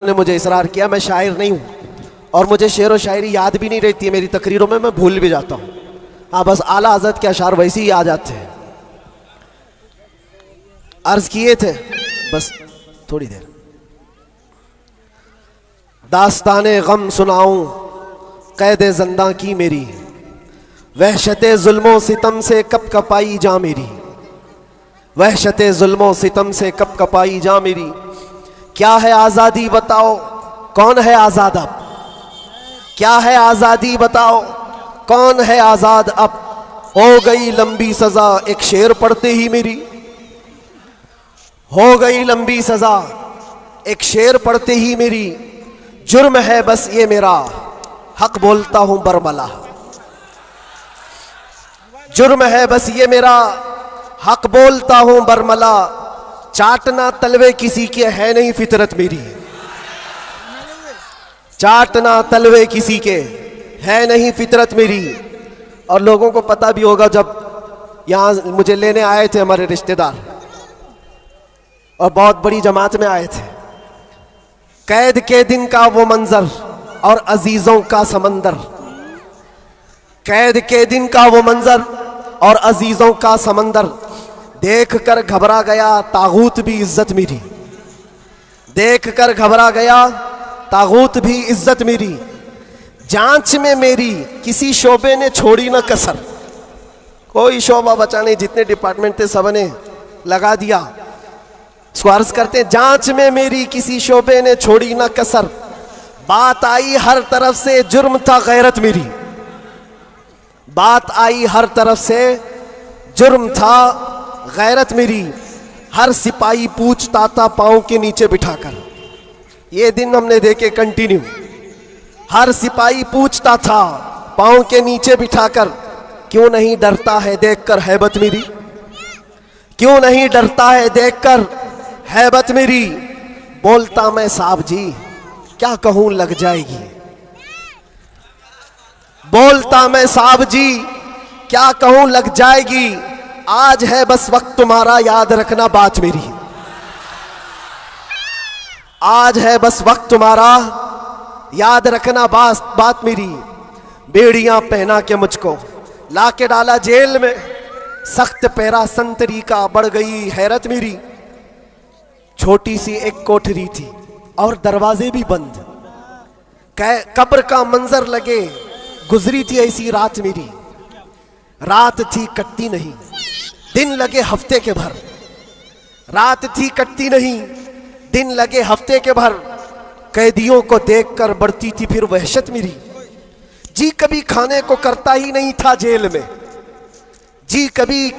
ने मुझे इसरार किया, मैं शायर नहीं हूँ और मुझे शेर व शायरी याद भी नहीं रहती है मेरी तकरीरों में, मैं भूल भी जाता हूँ। हाँ, बस आला हज़रत के अशार वैसे ही आ जाते हैं। अर्ज किए थे बस थोड़ी देर, दास्ताने गम सुनाऊं कैदे ज़िंदा की मेरी, वहशते जुल्मों सितम से कप कपाई जा मेरी, वहशते जुल्मों सितम से कप कपाई जा मेरी। क्या है आज़ादी बताओ, कौन है आज़ाद अब? क्या है आज़ादी बताओ, कौन है आज़ाद अब? हो गई लंबी सज़ा एक शेर पढ़ते ही मेरी, हो गई लंबी सज़ा एक शेर पढ़ते ही मेरी। जुर्म है बस ये मेरा, हक बोलता हूं बरमला, जुर्म है बस ये मेरा, हक बोलता हूं बरमला। चाटना तलवे किसी के है नहीं फितरत मेरी, चाटना तलवे किसी के है नहीं फितरत मेरी। और लोगों को पता भी होगा, जब यहां मुझे लेने आए थे हमारे रिश्तेदार और बहुत बड़ी जमात में आए थे, कैद के दिन का वो मंजर और अजीजों का समंदर, कैद के दिन का वो मंजर और अजीजों का समंदर, देख कर घबरा गया तागूत भी इज्जत मेरी, देख कर घबरा गया तागूत भी इज्जत मेरी। जांच में मेरी किसी शोबे ने छोड़ी ना कसर, कोई शोबा बचा नहीं, जितने डिपार्टमेंट थे सबने लगा दिया। स्वर्स करते, जांच में मेरी किसी शोबे ने छोड़ी ना कसर, बात आई हर तरफ से जुर्म था गैरत मेरी, बात आई हर तरफ से जुर्म था गैरत मेरी। हर सिपाही पूछता था पांव के नीचे बिठाकर, ये दिन हमने देखे कंटिन्यू, हर सिपाही पूछता था पांव के नीचे बिठाकर, क्यों नहीं डरता है देखकर हैबत मेरी, क्यों नहीं डरता है देखकर हैबत मेरी। बोलता मैं साहब जी क्या कहूं लग जाएगी, बोलता मैं साहब जी क्या कहूं लग जाएगी। आज है बस वक्त तुम्हारा याद रखना बात मेरी, आज है बस वक्त तुम्हारा याद रखना बात मेरी। बेड़ियां पहना के मुझको लाके डाला जेल में, सख्त पैरा संतरी का बढ़ गई हैरत मेरी। छोटी सी एक कोठरी थी और दरवाजे भी बंद, कब्र का मंजर लगे गुजरी थी ऐसी रात मेरी। रात थी कटती नहीं, दिन लगे हफ्ते के भर, रात थी कटती नहीं, दिन लगे हफ्ते के भर। कैदियों को देखकर बढ़ती थी फिर वहशत मेरी, जी कभी खाने को करता ही नहीं था जेल में, जी कभी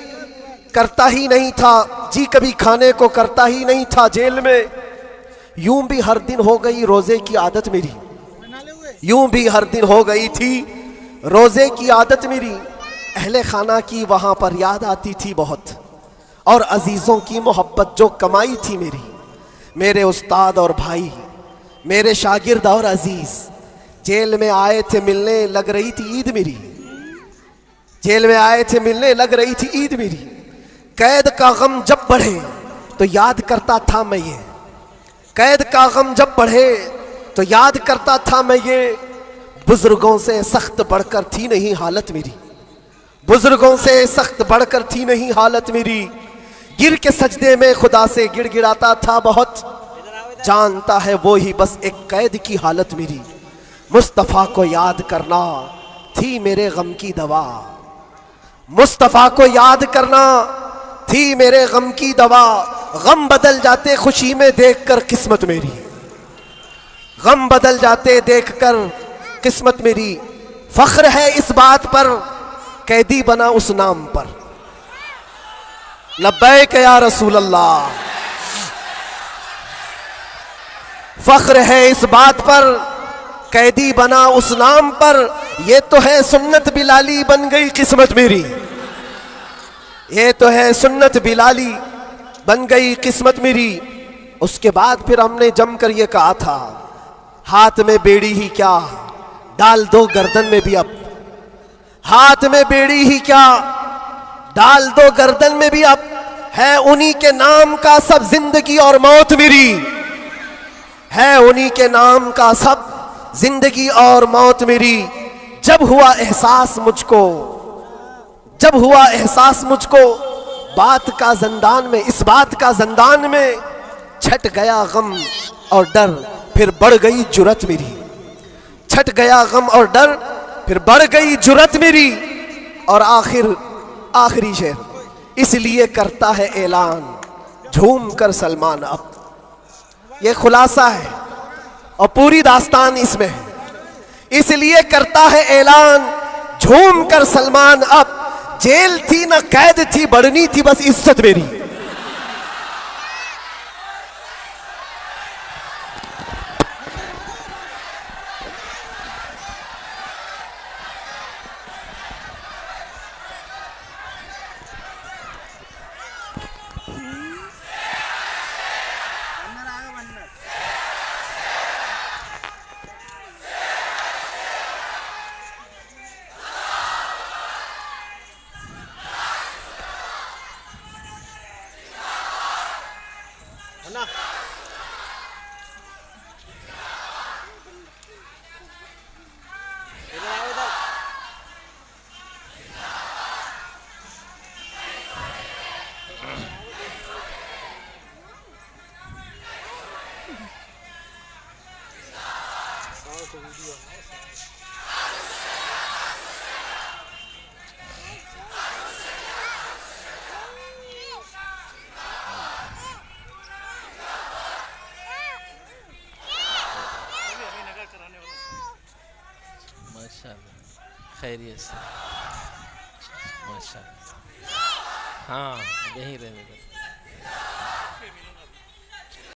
करता ही नहीं था, जी कभी खाने को करता ही नहीं था जेल में। यूं भी हर दिन हो गई रोजे की आदत मेरी, यूं भी हर दिन हो गई थी रोजे की आदत मेरी। अहले खाना की वहां पर याद आती थी बहुत, और अजीजों की मोहब्बत जो कमाई थी मेरी। मेरे उस्ताद और भाई, मेरे शागिर्द और अजीज जेल में आए थे मिलने, लग रही थी ईद मेरी, जेल में आए थे मिलने, लग रही थी ईद मेरी। कैद का गम जब बढ़े तो याद करता था मैं ये, कैद का गम जब बढ़े तो याद करता था मैं ये। बुजुर्गों से सख्त बढ़कर थी नहीं हालत मेरी, बुजुर्गों से सख्त बढ़कर थी नहीं हालत मेरी। गिर के सजदे में खुदा से गिड़गिड़ाता था बहुत, जानता है वो ही बस एक कैद की हालत मेरी। मुस्तफ़ा को याद करना थी मेरे गम की दवा, मुस्तफ़ा को याद करना थी मेरे गम की दवा। गम बदल जाते खुशी में देखकर किस्मत मेरी, गम बदल जाते देखकर किस्मत मेरी। फख्र है इस बात पर कैदी बना उस नाम पर, लब्बैक या रसूल अल्लाह। फख्र है इस बात पर कैदी बना उस नाम पर, ये तो है सुन्नत बिलाली बन गई किस्मत मेरी, ये तो है सुन्नत बिलाली बन गई किस्मत मेरी। उसके बाद फिर हमने जमकर ये कहा था, हाथ में बेड़ी ही क्या डाल दो गर्दन में भी अब, हाथ में बेड़ी ही क्या डाल दो गर्दन में भी अब। है उन्हीं के नाम का सब जिंदगी और मौत मेरी, है उन्हीं के नाम का सब, जिंदगी और मौत मेरी। जब हुआ एहसास मुझको, जब हुआ एहसास मुझको बात का ज़ंदान में, इस बात का ज़ंदान में छट गया गम और डर, फिर बढ़ गई जुर्रत मेरी। छट गया गम और डर, फिर बढ़ गई जुर्रत मेरी। और आखिरी शेर, इसलिए करता है ऐलान झूम कर सलमान अब। ये खुलासा है और पूरी दास्तान इसमें है। इसलिए करता है ऐलान झूम कर सलमान अब। जेल थी ना कैद थी, बढ़नी थी बस इज्जत मेरी। माशाल्लाह, खैरियत से, माशाल्लाह। हाँ, यहीं रहने दो।